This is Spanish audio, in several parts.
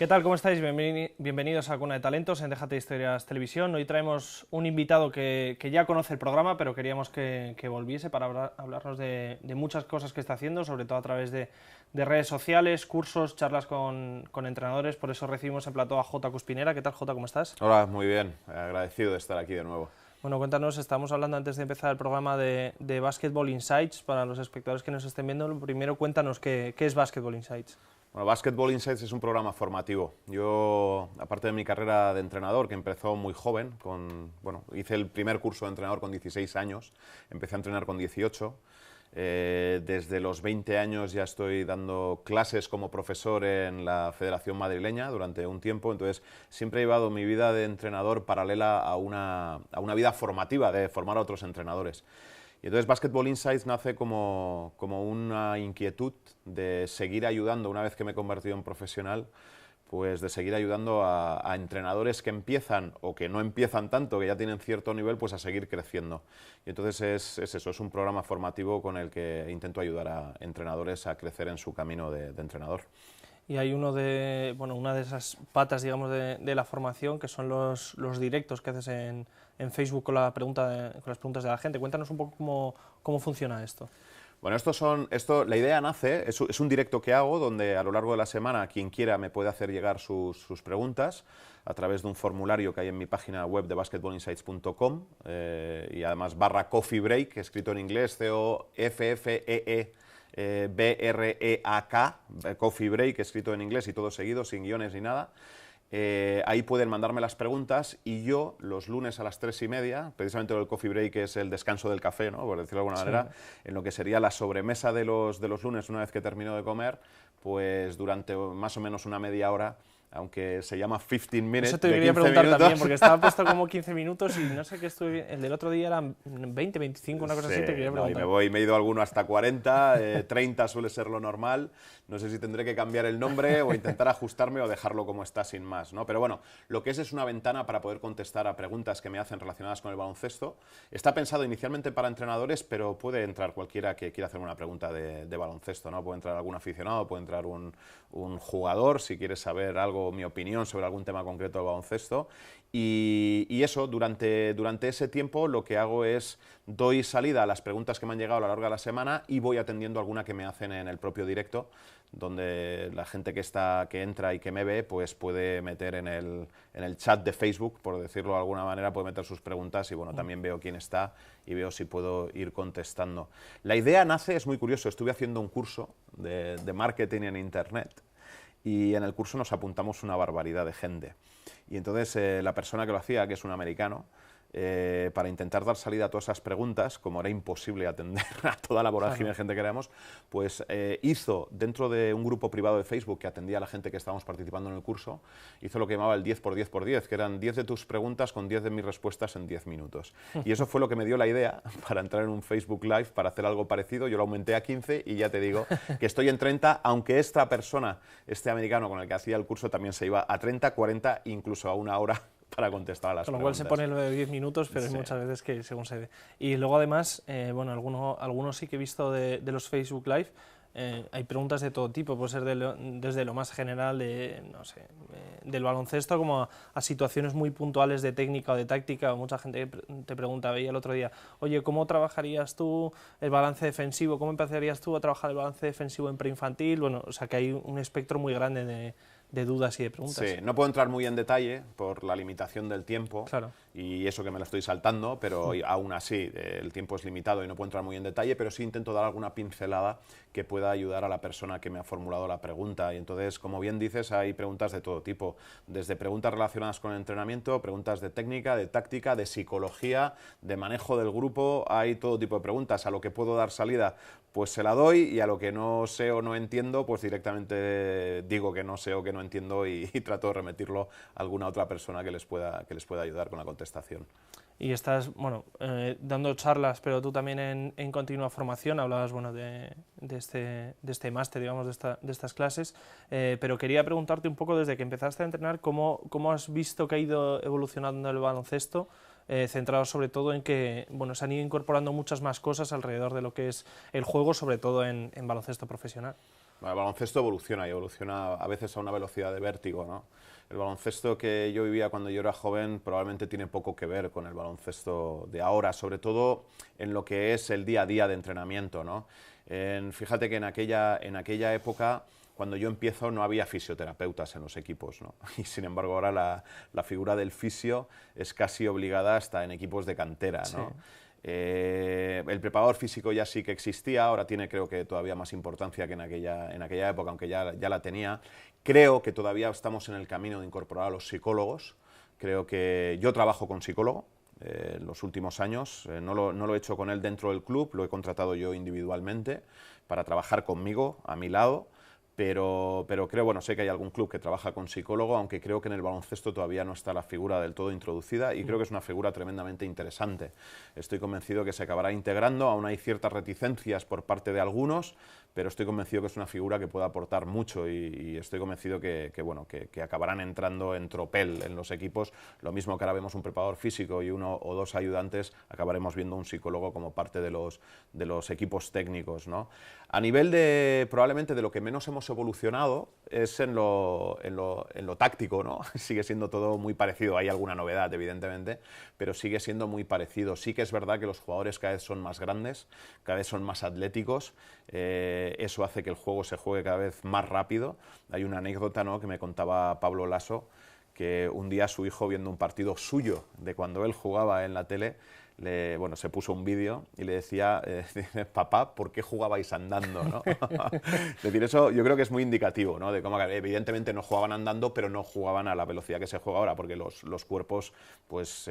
¿Qué tal? ¿Cómo estáis? Bienvenidos a Cuna de Talentos en Déjate de Historias Televisión. Hoy traemos un invitado que ya conoce el programa, pero queríamos que volviese para hablarnos de muchas cosas que está haciendo, sobre todo a través de redes sociales, cursos, charlas con entrenadores. Por eso recibimos en plató a Jota Cuspinera. ¿Qué tal, Jota? ¿Cómo estás? Hola, muy bien. Agradecido de estar aquí de nuevo. Bueno, cuéntanos, estábamos hablando antes de empezar el programa de Basketball Insights. Para los espectadores que nos estén viendo, primero cuéntanos qué es Basketball Insights. Bueno, Basketball Insights es un programa formativo. Yo, aparte de mi carrera de entrenador, que empezó muy joven, hice el primer curso de entrenador con 16 años, empecé a entrenar con 18. Desde los 20 años ya estoy dando clases como profesor en la Federación Madrileña durante un tiempo, entonces siempre he llevado mi vida de entrenador paralela a una vida formativa, de formar a otros entrenadores. Y entonces Basketball Insights nace como una inquietud de seguir ayudando, una vez que me he convertido en profesional, pues de seguir ayudando a entrenadores que empiezan o que no empiezan tanto, que ya tienen cierto nivel, pues a seguir creciendo. Y entonces es eso, es un programa formativo con el que intento ayudar a entrenadores a crecer en su camino de entrenador. Y hay una de esas patas, digamos, de la formación, que son los directos que haces en Facebook con las preguntas de la gente. Cuéntanos un poco cómo funciona esto. Bueno, la idea nace, es un directo que hago donde a lo largo de la semana quien quiera me puede hacer llegar sus preguntas a través de un formulario que hay en mi página web de basketballinsights.com y además /coffee break, escrito en inglés, COFFEE. BREAK, Coffee Break, escrito en inglés y todo seguido, sin guiones ni nada. Ahí pueden mandarme las preguntas y yo los lunes a las 3:30, precisamente el coffee break es el descanso del café, ¿no? Por decirlo de alguna manera, en lo que sería la sobremesa de los lunes, una vez que termino de comer, pues durante más o menos una media hora, aunque se llama 15 minutes. Eso te quería preguntar también, porque estaba puesto como 15 minutos y no sé qué estuve. El del otro día eran 20, 25, una cosa así, te quería preguntar. Me he ido alguno hasta 40, 30 suele ser lo normal. No sé si tendré que cambiar el nombre o intentar ajustarme o dejarlo como está sin más, ¿no? Pero bueno, lo que es una ventana para poder contestar a preguntas que me hacen relacionadas con el baloncesto. Está pensado inicialmente para entrenadores, pero puede entrar cualquiera que quiera hacer una pregunta de baloncesto, ¿no? Puede entrar algún aficionado, puede entrar un jugador, si quieres saber algo, mi opinión sobre algún tema concreto del baloncesto. Y eso, durante ese tiempo lo que hago es doy salida a las preguntas que me han llegado a lo largo de la semana y voy atendiendo alguna que me hacen en el propio directo, donde la gente que entra y que me ve pues puede meter en el chat de Facebook, por decirlo de alguna manera, puede meter sus preguntas y bueno, también veo quién está y veo si puedo ir contestando. La idea nace, es muy curioso, estuve haciendo un curso de marketing en internet y en el curso nos apuntamos una barbaridad de gente. Y entonces la persona que lo hacía, que es un americano, para intentar dar salida a todas esas preguntas, como era imposible atender a toda la vorágine de gente que éramos, pues hizo dentro de un grupo privado de Facebook que atendía a la gente que estábamos participando en el curso, hizo lo que llamaba el 10 por 10 por 10, que eran 10 de tus preguntas con 10 de mis respuestas en 10 minutos. Y eso fue lo que me dio la idea para entrar en un Facebook Live para hacer algo parecido. Yo lo aumenté a 15 y ya te digo que estoy en 30, aunque esta persona, este americano con el que hacía el curso, también se iba a 30, 40, incluso a una hora para contestar a las preguntas. Con lo cual se pone lo de 10 minutos, pero hay muchas veces que según se ve. Y luego además, algunos sí que he visto de los Facebook Live, hay preguntas de todo tipo, puede ser desde lo más general del baloncesto como a situaciones muy puntuales de técnica o de táctica. Mucha gente te pregunta, veía el otro día, oye, ¿cómo trabajarías tú el balance defensivo? ¿Cómo empezarías tú a trabajar el balance defensivo en preinfantil? Bueno, o sea que hay un espectro muy grande de dudas y de preguntas. Sí, no puedo entrar muy en detalle por la limitación del tiempo, claro, y eso que me lo estoy saltando, pero aún así el tiempo es limitado y no puedo entrar muy en detalle, pero sí intento dar alguna pincelada que pueda ayudar a la persona que me ha formulado la pregunta. Y entonces, como bien dices, hay preguntas de todo tipo, desde preguntas relacionadas con el entrenamiento, preguntas de técnica, de táctica, de psicología, de manejo del grupo, hay todo tipo de preguntas. A lo que puedo dar salida, pues se la doy, y a lo que no sé o no entiendo, pues directamente digo que no sé o que no entiendo y trato de remitirlo a alguna otra persona que les pueda ayudar con la contestación. Y estás, dando charlas, pero tú también en continua formación. Hablabas, de este máster, digamos, de estas clases, pero quería preguntarte un poco, desde que empezaste a entrenar, ¿cómo has visto que ha ido evolucionando el baloncesto, centrado sobre todo en que, se han ido incorporando muchas más cosas alrededor de lo que es el juego, sobre todo en baloncesto profesional? Bueno, el baloncesto evoluciona y evoluciona a veces a una velocidad de vértigo, ¿no? El baloncesto que yo vivía cuando yo era joven probablemente tiene poco que ver con el baloncesto de ahora, sobre todo en lo que es el día a día de entrenamiento, ¿no? Fíjate que en aquella época, cuando yo empiezo, no había fisioterapeutas en los equipos, ¿no? Y sin embargo ahora la figura del fisio es casi obligada hasta en equipos de cantera, ¿no? Sí. El preparador físico ya sí que existía, ahora tiene creo que todavía más importancia que en aquella época, aunque ya la tenía. Creo que todavía estamos en el camino de incorporar a los psicólogos. Creo que yo trabajo con psicólogo en los últimos años, no lo he hecho con él dentro del club, lo he contratado yo individualmente para trabajar conmigo, a mi lado. Pero creo, bueno, sé que hay algún club que trabaja con psicólogo, aunque creo que en el baloncesto todavía no está la figura del todo introducida y creo que es una figura tremendamente interesante. Estoy convencido que se acabará integrando, aún hay ciertas reticencias por parte de algunos, pero estoy convencido que es una figura que puede aportar mucho y estoy convencido que acabarán entrando en tropel en los equipos. Lo mismo que ahora vemos un preparador físico y uno o dos ayudantes, acabaremos viendo un psicólogo como parte de los equipos técnicos, ¿no? A nivel probablemente de lo que menos hemos evolucionado es en lo táctico, ¿no? Sigue siendo todo muy parecido, hay alguna novedad evidentemente, pero sigue siendo muy parecido. Sí que es verdad que los jugadores cada vez son más grandes, cada vez son más atléticos, eso hace que el juego se juegue cada vez más rápido. Hay una anécdota, ¿no?, que me contaba Pablo Lasso, que un día su hijo, viendo un partido suyo de cuando él jugaba en la tele, se puso un vídeo y le decía, papá, ¿por qué jugabais andando, ¿no? Es decir, eso yo creo que es muy indicativo, ¿no?, de cómo evidentemente no jugaban andando, pero no jugaban a la velocidad que se juega ahora, porque los cuerpos pues,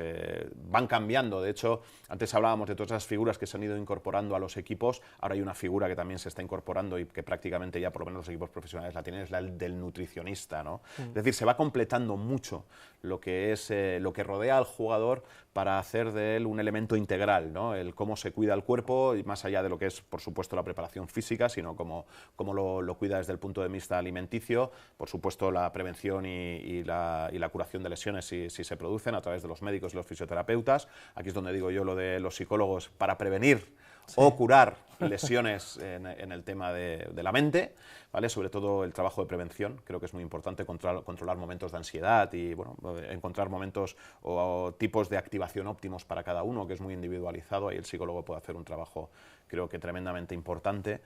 van cambiando. De hecho, antes hablábamos de todas esas figuras que se han ido incorporando a los equipos, ahora hay una figura que también se está incorporando y que prácticamente ya por lo menos los equipos profesionales la tienen, es la del nutricionista, ¿no? Es decir, se va completando mucho lo que es lo que rodea al jugador para hacer de él un elemento integral, ¿no? El cómo se cuida el cuerpo, y más allá de lo que es, por supuesto, la preparación física, sino cómo lo cuida desde el punto de vista alimenticio, por supuesto, la prevención y la curación de lesiones si se producen a través de los médicos y los fisioterapeutas. Aquí es donde digo yo lo de los psicólogos para prevenir o curar lesiones en el tema de la mente, ¿vale? Sobre todo el trabajo de prevención, creo que es muy importante controlar momentos de ansiedad y bueno, encontrar momentos o tipos de activación óptimos para cada uno, que es muy individualizado, ahí el psicólogo puede hacer un trabajo creo que tremendamente importante.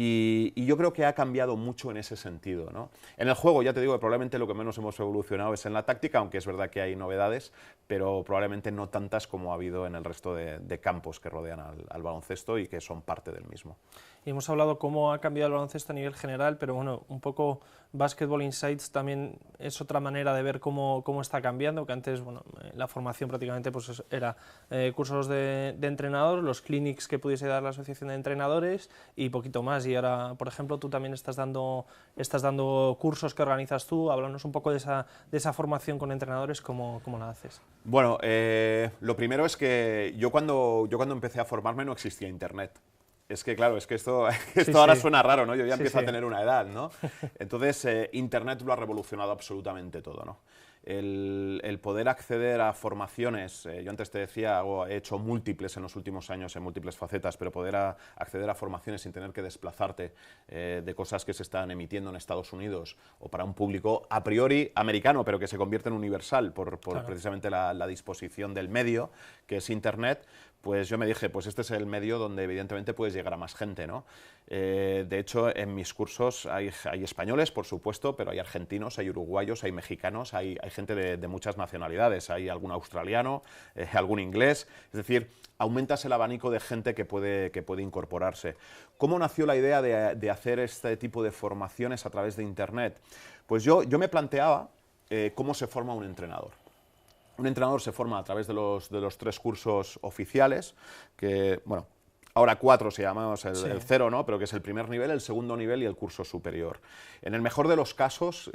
Y yo creo que ha cambiado mucho en ese sentido, ¿no? En el juego, ya te digo que probablemente lo que menos hemos evolucionado es en la táctica, aunque es verdad que hay novedades, pero probablemente no tantas como ha habido en el resto de campos que rodean al baloncesto y que son parte del mismo. Y hemos hablado cómo ha cambiado el baloncesto a nivel general, pero bueno, un poco Basketball Insights también es otra manera de ver cómo está cambiando, que antes, bueno, la formación prácticamente pues era cursos de entrenador, los clinics que pudiese dar la asociación de entrenadores y poquito más. Y ahora, por ejemplo, tú también estás dando cursos que organizas tú. Háblanos un poco de esa formación con entrenadores, ¿cómo la haces? Bueno, lo primero es que yo cuando empecé a formarme no existía Internet. Es que, claro, es que esto ahora suena raro, ¿no? Yo ya empiezo a tener una edad, ¿no? Entonces, Internet lo ha revolucionado absolutamente todo, ¿no? El poder acceder a formaciones, yo antes te decía, he hecho múltiples en los últimos años, en múltiples facetas, pero poder acceder a formaciones sin tener que desplazarte de cosas que se están emitiendo en Estados Unidos o para un público a priori americano, pero que se convierte en universal por claro, precisamente la disposición del medio, que es Internet, pues yo me dije, pues este es el medio donde evidentemente puedes llegar a más gente, ¿no? De hecho, en mis cursos hay españoles, por supuesto, pero hay argentinos, hay uruguayos, hay mexicanos, hay gente de muchas nacionalidades, hay algún australiano, algún inglés, es decir, aumentas el abanico de gente que puede incorporarse. ¿Cómo nació la idea de hacer este tipo de formaciones a través de Internet? Pues yo me planteaba cómo se forma un entrenador. Un entrenador se forma a través de los 3 cursos oficiales, que, bueno, ahora 4 se llamamos el 0, ¿no? Pero que es el primer nivel, el segundo nivel y el curso superior. En el mejor de los casos,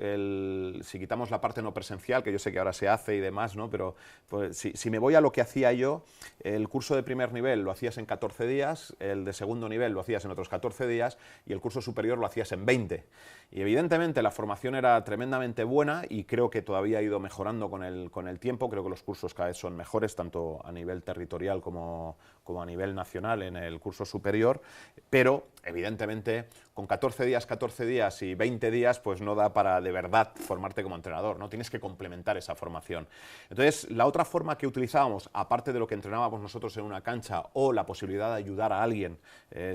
si quitamos la parte no presencial, que yo sé que ahora se hace y demás, ¿no? Pero pues, si me voy a lo que hacía yo, el curso de primer nivel lo hacías en 14 días, el de segundo nivel lo hacías en otros 14 días y el curso superior lo hacías en 20. Y evidentemente la formación era tremendamente buena y creo que todavía ha ido mejorando con el tiempo. Creo que los cursos cada vez son mejores, tanto a nivel territorial como como a nivel nacional en el curso superior, pero evidentemente con 14 días y 20 días pues no da para de verdad formarte como entrenador, ¿no? Tienes que complementar esa formación. Entonces, la otra forma que utilizábamos, aparte de lo que entrenábamos nosotros en una cancha o la posibilidad de ayudar a alguien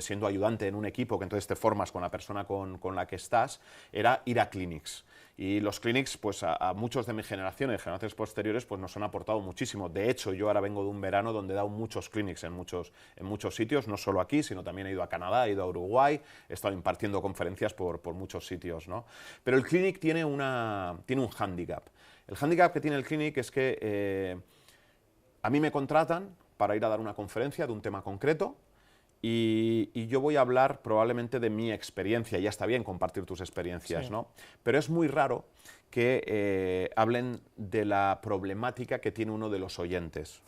siendo ayudante en un equipo, que entonces te formas con la persona con la que estás, era ir a clinics. Y los clinics, pues a muchos de mi generación y generaciones posteriores, pues nos han aportado muchísimo. De hecho, yo ahora vengo de un verano donde he dado muchos clinics en muchos sitios, no solo aquí, sino también he ido a Canadá, he ido a Uruguay, he estado impartiendo conferencias por muchos sitios, ¿no? Pero el clinic tiene un hándicap. El hándicap que tiene el clinic es que a mí me contratan para ir a dar una conferencia de un tema concreto, y yo voy a hablar probablemente de mi experiencia. Ya está bien compartir tus experiencias, sí, ¿no? Pero es muy raro que hablen de la problemática que tiene uno de los oyentes,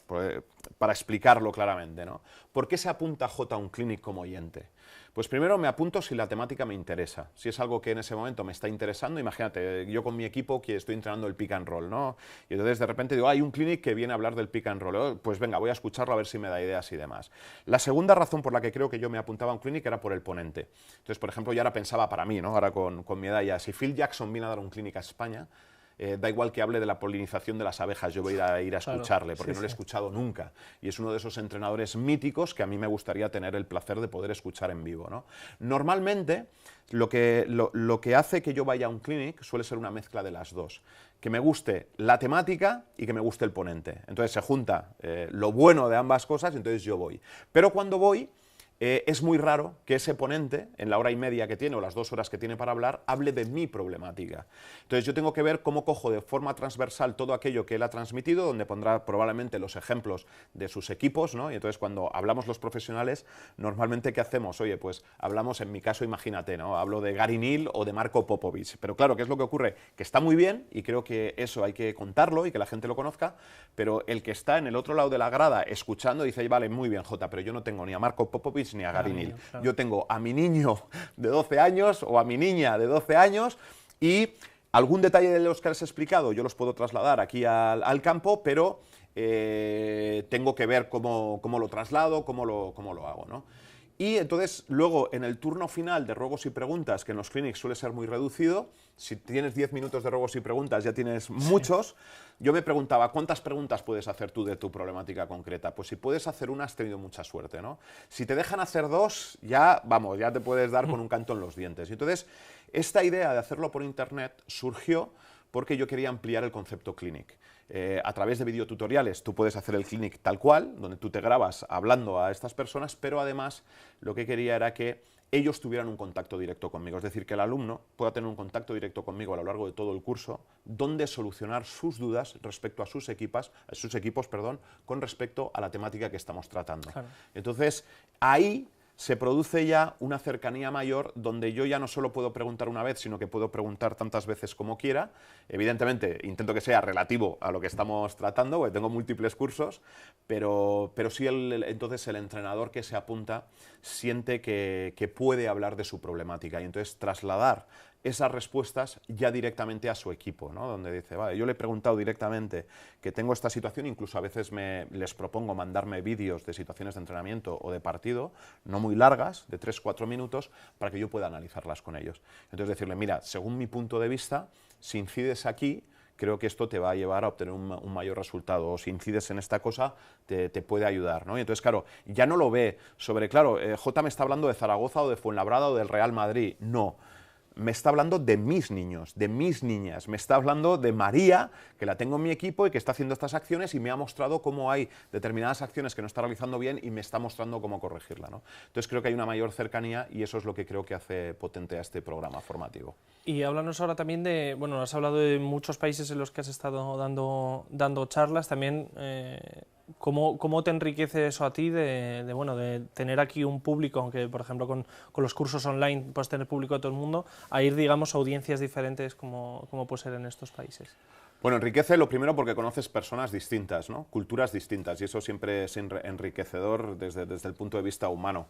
para explicarlo claramente, ¿no? ¿Por qué se apunta J a un clinic como oyente? Pues primero me apunto si la temática me interesa, si es algo que en ese momento me está interesando. Imagínate, yo con mi equipo que estoy entrenando el pick and roll, ¿no? Y entonces de repente digo, hay un clinic que viene a hablar del pick and roll, pues venga, voy a escucharlo a ver si me da ideas y demás. La segunda razón por la que creo que yo me apuntaba a un clinic era por el ponente. Entonces, por ejemplo, yo ahora pensaba para mí, ¿no? Ahora con mi edad ya, si Phil Jackson viene a dar un clinic a España, da igual que hable de la polinización de las abejas, yo voy a ir a escucharle, porque no lo he escuchado nunca. Y es uno de esos entrenadores míticos que a mí me gustaría tener el placer de poder escuchar en vivo, ¿no? Normalmente, lo que hace que yo vaya a un clinic suele ser una mezcla de las dos. Que me guste la temática y que me guste el ponente. Entonces se junta lo bueno de ambas cosas y entonces yo voy. Pero cuando voy, es muy raro que ese ponente, en la hora y media que tiene o las 2 horas que tiene para hablar, hable de mi problemática. Entonces yo tengo que ver cómo cojo de forma transversal todo aquello que él ha transmitido, donde pondrá probablemente los ejemplos de sus equipos, ¿no? Y entonces cuando hablamos los profesionales, normalmente ¿qué hacemos? Oye, pues hablamos, en mi caso, imagínate, ¿no? Hablo de Gary Neal o de Marco Popovich. Pero claro, ¿qué es lo que ocurre? Que está muy bien y creo que eso hay que contarlo y que la gente lo conozca, pero el que está en el otro lado de la grada escuchando dice, vale, muy bien, Jota, pero yo no tengo ni a Marco Popovich ni a Gary Neal. Claro. Yo tengo a mi niño de 12 años o a mi niña de 12 años y algún detalle de los que les he explicado yo los puedo trasladar aquí al campo, pero tengo que ver cómo lo traslado, cómo lo hago, ¿no? Y entonces, luego, en el turno final de ruegos y preguntas, que en los clinics suele ser muy reducido, si tienes 10 minutos de ruegos y preguntas, ya tienes muchos. Sí. Yo me preguntaba, ¿cuántas preguntas puedes hacer tú de tu problemática concreta? Pues si puedes hacer una, has tenido mucha suerte, ¿no? Si te dejan hacer 2, ya, vamos, ya te puedes dar con un canto en los dientes. Y entonces, esta idea de hacerlo por internet surgió porque yo quería ampliar el concepto clinic. A través de videotutoriales tú puedes hacer el clinic tal cual, donde tú te grabas hablando a estas personas, pero además lo que quería era que ellos tuvieran un contacto directo conmigo, es decir, que el alumno pueda tener un contacto directo conmigo a lo largo de todo el curso, donde solucionar sus dudas respecto a sus equipos, con respecto a la temática que estamos tratando. Claro. Entonces, ahí se produce ya una cercanía mayor donde yo ya no solo puedo preguntar una vez, sino que puedo preguntar tantas veces como quiera. Evidentemente, intento que sea relativo a lo que estamos tratando, porque tengo múltiples cursos, pero sí entonces el entrenador que se apunta siente que puede hablar de su problemática y entonces trasladar esas respuestas ya directamente a su equipo, ¿no? Donde dice, vale, yo le he preguntado directamente que tengo esta situación, incluso a veces les propongo mandarme vídeos de situaciones de entrenamiento o de partido, no muy largas, de 3-4 minutos, para que yo pueda analizarlas con ellos. Entonces decirle, mira, según mi punto de vista, si incides aquí, creo que esto te va a llevar a obtener un mayor resultado, o si incides en esta cosa, te puede ayudar, ¿no? Y entonces, claro, ya no lo ve sobre, claro, J me está hablando de Zaragoza o de Fuenlabrada o del Real Madrid, no. Me está hablando de mis niños, de mis niñas, me está hablando de María, que la tengo en mi equipo y que está haciendo estas acciones y me ha mostrado cómo hay determinadas acciones que no está realizando bien y me está mostrando cómo corregirla, ¿no? Entonces creo que hay una mayor cercanía y eso es lo que creo que hace potente a este programa formativo. Y háblanos ahora también de, bueno, has hablado de muchos países en los que has estado dando charlas, también ¿cómo te enriquece eso a ti de tener aquí un público, aunque por ejemplo con los cursos online puedes tener público de todo el mundo, a ir, digamos, a audiencias diferentes como puede ser en estos países? Bueno, enriquece lo primero porque conoces personas distintas, ¿no? Culturas distintas, y eso siempre es enriquecedor desde el punto de vista humano.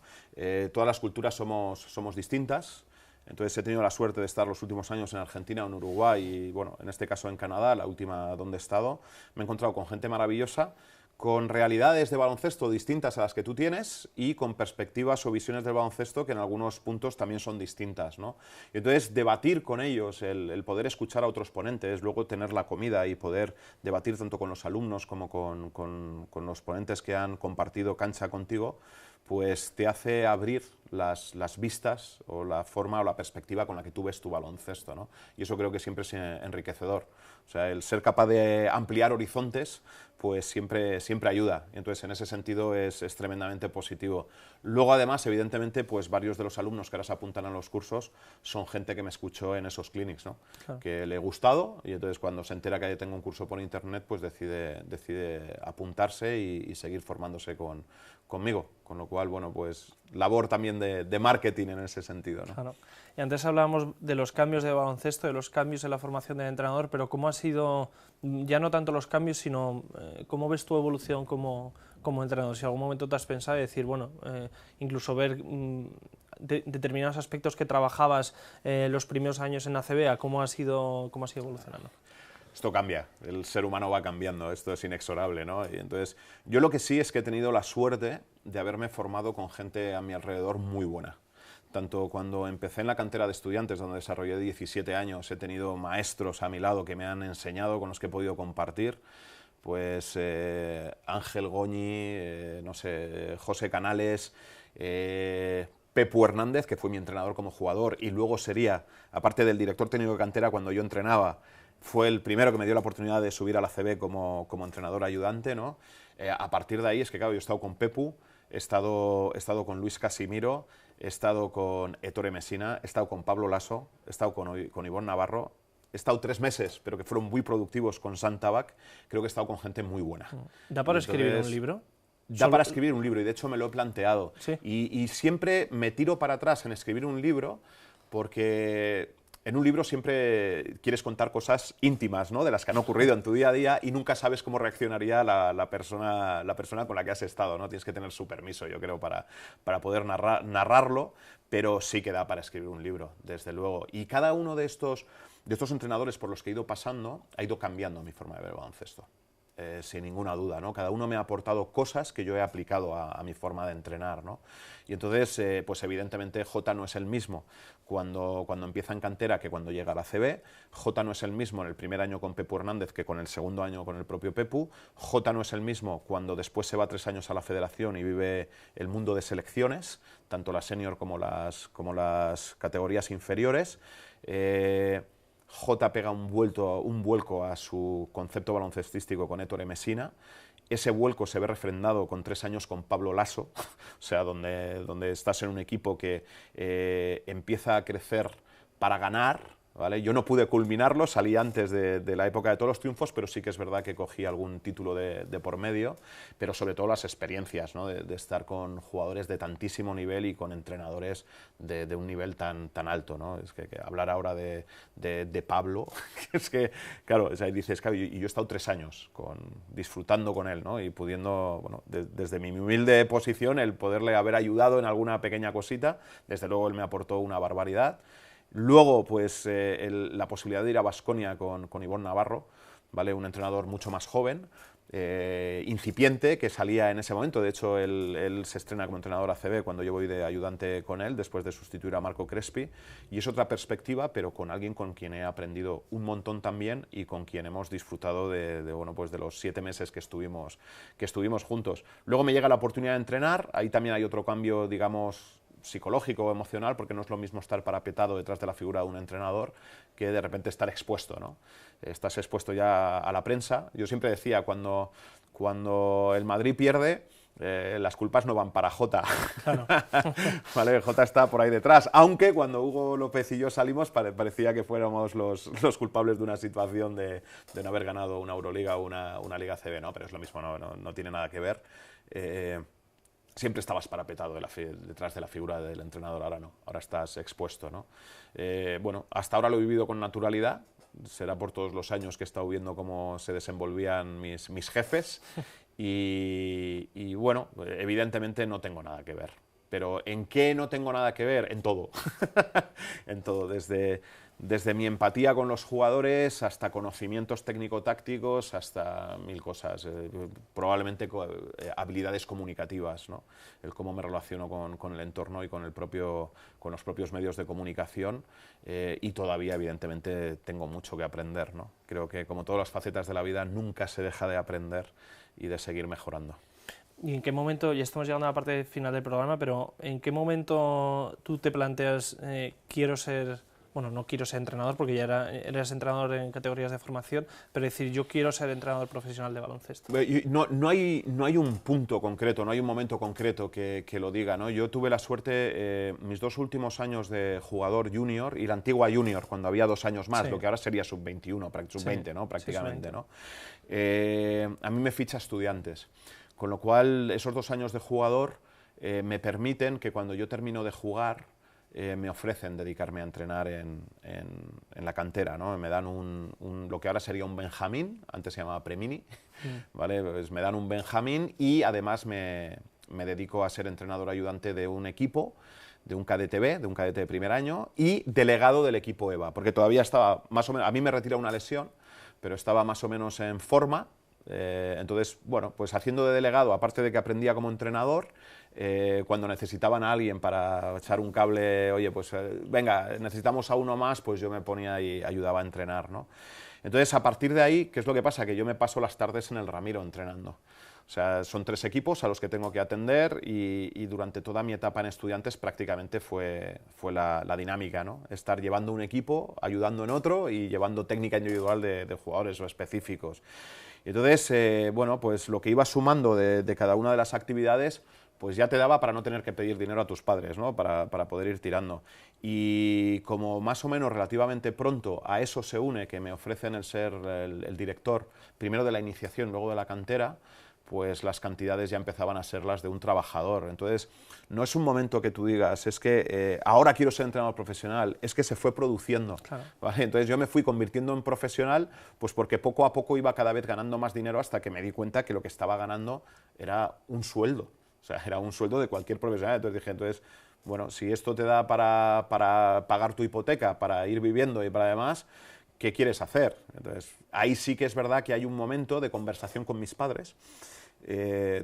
Todas las culturas somos distintas. Entonces he tenido la suerte de estar los últimos años en Argentina o en Uruguay y, bueno, en este caso en Canadá, la última donde he estado. Me he encontrado con gente maravillosa, con realidades de baloncesto distintas a las que tú tienes y con perspectivas o visiones del baloncesto que en algunos puntos también son distintas, ¿no? Y entonces debatir con ellos, el poder escuchar a otros ponentes, luego tener la comida y poder debatir tanto con los alumnos como con los ponentes que han compartido cancha contigo, pues te hace abrir las vistas o la forma o la perspectiva con la que tú ves tu baloncesto, ¿no? Y eso creo que siempre es enriquecedor. O sea, el ser capaz de ampliar horizontes, pues siempre ayuda. Y entonces, en ese sentido, es tremendamente positivo. Luego, además, evidentemente, pues varios de los alumnos que ahora se apuntan a los cursos son gente que me escuchó en esos clinics, ¿no? Claro. Que le he gustado y entonces cuando se entera que tengo un curso por internet, pues decide apuntarse y seguir formándose conmigo. Con lo cual, bueno, pues labor también de marketing en ese sentido, ¿no? Claro. Y antes hablábamos de los cambios de baloncesto, de los cambios en la formación del entrenador, pero ¿cómo ha sido, ya no tanto los cambios, sino cómo ves tu evolución como entrenador? Si en algún momento te has pensado y decir, bueno, incluso ver determinados aspectos que trabajabas los primeros años en ACB, a cómo has ido evolucionando. Esto cambia, el ser humano va cambiando, esto es inexorable, ¿no? Y entonces, yo lo que sí es que he tenido la suerte de haberme formado con gente a mi alrededor muy buena. Tanto cuando empecé en la cantera de estudiantes, donde desarrollé 17 años, he tenido maestros a mi lado que me han enseñado, con los que he podido compartir, pues Ángel Goñi, no sé, José Canales, Pepu Hernández, que fue mi entrenador como jugador, y luego sería, aparte del director técnico de cantera, cuando yo entrenaba, fue el primero que me dio la oportunidad de subir a la CB como entrenador ayudante, ¿no? A partir de ahí es que, claro, yo he estado con Pepu, he estado con Luis Casimiro, he estado con Ettore Messina, he estado con Pablo Lasso, he estado con Ivonne Navarro, he estado 3 meses, pero que fueron muy productivos con Santabac. Creo que he estado con gente muy buena. ¿Da para escribir un libro? Da para escribir un libro, y de hecho me lo he planteado. ¿Sí? Y siempre me tiro para atrás en escribir un libro porque en un libro siempre quieres contar cosas íntimas, ¿no? De las que han ocurrido en tu día a día y nunca sabes cómo reaccionaría la persona con la que has estado, ¿no? Tienes que tener su permiso, yo creo, para poder narrarlo, pero sí que da para escribir un libro, desde luego. Y cada uno de estos entrenadores por los que he ido pasando ha ido cambiando mi forma de ver el baloncesto. Sin ninguna duda, ¿no? Cada uno me ha aportado cosas que yo he aplicado a mi forma de entrenar, ¿no? Y entonces, pues evidentemente Jota no es el mismo cuando empieza en cantera que cuando llega a la CB. Jota no es el mismo en el primer año con Pepu Hernández que con el segundo año con el propio Pepu. Jota no es el mismo cuando después se va 3 años a la federación y vive el mundo de selecciones, tanto la senior como las categorías inferiores. Jota pega un vuelco a su concepto baloncestístico con Ettore Messina. Ese vuelco se ve refrendado con 3 años con Pablo Lasso, o sea, donde estás en un equipo que empieza a crecer para ganar, ¿vale? Yo no pude culminarlo, salí antes de la época de todos los triunfos, pero sí que es verdad que cogí algún título de por medio, pero sobre todo las experiencias, ¿no? de estar con jugadores de tantísimo nivel y con entrenadores de un nivel tan alto, ¿no? Es que hablar ahora de Pablo, que es que, claro, o sea, dices, claro, y yo he estado 3 años disfrutando con él, ¿no? Y pudiendo, bueno, desde mi humilde posición, el poderle haber ayudado en alguna pequeña cosita, desde luego él me aportó una barbaridad. Luego, pues, la posibilidad de ir a Baskonia con Ivonne Navarro, ¿vale? Un entrenador mucho más joven, incipiente, que salía en ese momento. De hecho, él se estrena como entrenador ACB cuando yo voy de ayudante con él, después de sustituir a Marco Crespi. Y es otra perspectiva, pero con alguien con quien he aprendido un montón también y con quien hemos disfrutado bueno, pues de los 7 meses que estuvimos juntos. Luego me llega la oportunidad de entrenar. Ahí también hay otro cambio, digamos, psicológico o emocional, porque no es lo mismo estar parapetado detrás de la figura de un entrenador que de repente estar expuesto, ¿no? Estás expuesto ya a la prensa. Yo siempre decía, cuando el Madrid pierde, las culpas no van para Jota. Claro. ¿Vale? Jota está por ahí detrás, aunque cuando Hugo López y yo salimos parecía que fuéramos los culpables de una situación de no haber ganado una Euroliga o una Liga CB, ¿no? Pero es lo mismo, no tiene nada que ver. Siempre estabas parapetado detrás de la figura del entrenador, ahora no, ahora estás expuesto, ¿no? Bueno, hasta ahora lo he vivido con naturalidad, será por todos los años que he estado viendo cómo se desenvolvían mis jefes y bueno, evidentemente no tengo nada que ver. Pero ¿en qué no tengo nada que ver? En todo. En todo, desde desde mi empatía con los jugadores hasta conocimientos técnico-tácticos, hasta mil cosas, probablemente habilidades comunicativas, ¿no? El cómo me relaciono con el entorno y con los propios medios de comunicación, y todavía evidentemente tengo mucho que aprender, ¿no? Creo que como todas las facetas de la vida nunca se deja de aprender y de seguir mejorando. ¿Y en qué momento, ya estamos llegando a la parte final del programa, pero en qué momento tú te planteas quiero ser, bueno, no quiero ser entrenador porque ya eres entrenador en categorías de formación, pero decir yo quiero ser entrenador profesional de baloncesto? No hay un punto concreto, no hay un momento concreto que lo diga, ¿no? Yo tuve la suerte, mis 2 últimos años de jugador junior y la antigua junior, cuando había 2 años más, lo que ahora sería sub-21, sub-20, ¿no? Prácticamente, ¿no? A mí me ficha Estudiantes. Con lo cual, esos 2 años de jugador me permiten que cuando yo termino de jugar, me ofrecen dedicarme a entrenar en la cantera, ¿no? Me dan lo que ahora sería un Benjamín, antes se llamaba Premini, ¿vale? Pues me dan un Benjamín y además me dedico a ser entrenador ayudante de un equipo, de un cadete B, de un cadete de primer año, y delegado del equipo EVA, porque todavía estaba más o menos, a mí me retira una lesión, pero estaba más o menos en forma. Entonces, bueno, pues haciendo de delegado, aparte de que aprendía como entrenador, cuando necesitaban a alguien para echar un cable, oye, pues venga, necesitamos a uno más, pues yo me ponía y ayudaba a entrenar, ¿no? Entonces, a partir de ahí, ¿qué es lo que pasa? Que yo me paso las tardes en el Ramiro entrenando. O sea, son 3 equipos a los que tengo que atender y durante toda mi etapa en Estudiantes prácticamente fue la dinámica, ¿no? Estar llevando un equipo, ayudando en otro y llevando técnica individual de jugadores o específicos. Y entonces, bueno, pues lo que ibas sumando de cada una de las actividades, pues ya te daba para no tener que pedir dinero a tus padres, ¿no? Para poder ir tirando. Y como más o menos relativamente pronto a eso se une que me ofrecen el ser el director, primero de la iniciación, luego de la cantera, pues las cantidades ya empezaban a ser las de un trabajador. Entonces, no es un momento que tú digas, es que ahora quiero ser entrenador profesional, es que se fue produciendo. Claro. ¿Vale? Entonces yo me fui convirtiendo en profesional, pues porque poco a poco iba cada vez ganando más dinero hasta que me di cuenta que lo que estaba ganando era un sueldo. O sea, era un sueldo de cualquier profesional. Entonces dije, bueno, si esto te da para pagar tu hipoteca, para ir viviendo y para demás, ¿qué quieres hacer? Entonces, ahí sí que es verdad que hay un momento de conversación con mis padres,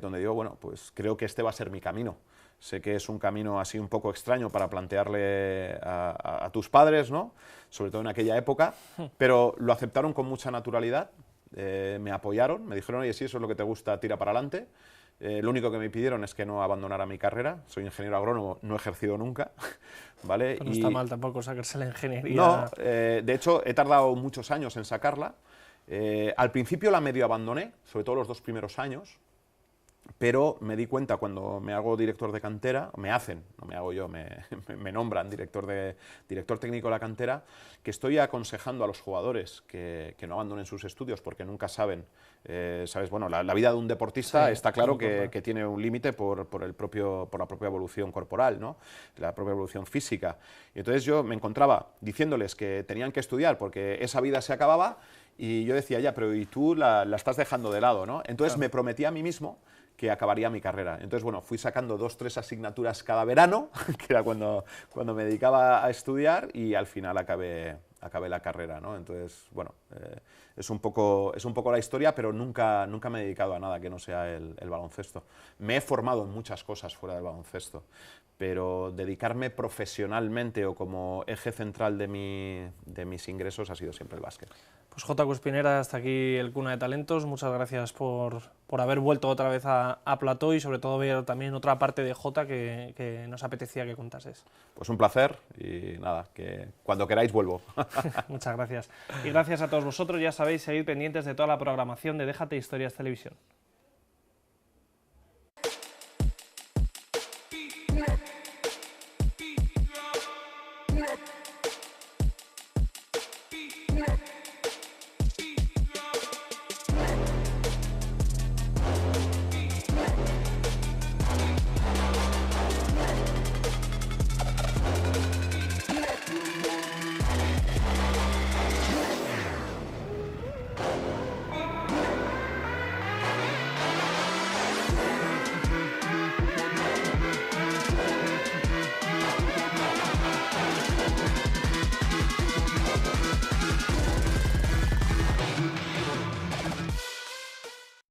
donde digo, bueno, pues creo que este va a ser mi camino. Sé que es un camino así un poco extraño para plantearle a tus padres, ¿no? Sobre todo en aquella época, pero lo aceptaron con mucha naturalidad, me apoyaron, me dijeron, oye, si eso es lo que te gusta, tira para adelante. Lo único que me pidieron es que no abandonara mi carrera. Soy ingeniero agrónomo, no he ejercido nunca, ¿vale? Pero no está mal tampoco sacarse la ingeniería. No, de hecho, he tardado muchos años en sacarla. Al principio la medio abandoné, sobre todo los 2 primeros años, pero me di cuenta cuando me hago director de cantera, me hacen, no me hago yo, me nombran director técnico de la cantera, que estoy aconsejando a los jugadores que no abandonen sus estudios porque nunca saben, ¿sabes? Bueno, la vida de un deportista está claro que tiene un límite por la propia evolución corporal, ¿no? La propia evolución física. Y entonces yo me encontraba diciéndoles que tenían que estudiar porque esa vida se acababa y yo decía, ya, pero y tú la estás dejando de lado, ¿no? Entonces me prometí a mí mismo que acabaría mi carrera. Entonces, bueno, fui sacando 2 o 3 asignaturas cada verano, que era cuando me dedicaba a estudiar, y al final acabé la carrera, ¿no? Entonces, bueno, es un poco la historia, pero nunca me he dedicado a nada que no sea el baloncesto. Me he formado en muchas cosas fuera del baloncesto, pero dedicarme profesionalmente o como eje central de mis ingresos ha sido siempre el básquet. Pues Jota Cuspinera, hasta aquí el Cuna de Talentos. Muchas gracias por haber vuelto otra vez a Plató y sobre todo ver también otra parte de Jota que nos apetecía que contases. Pues un placer y nada, que cuando queráis vuelvo. Muchas gracias. Y gracias a todos vosotros, ya sabéis, seguid pendientes de toda la programación de Déjate Historias Televisión.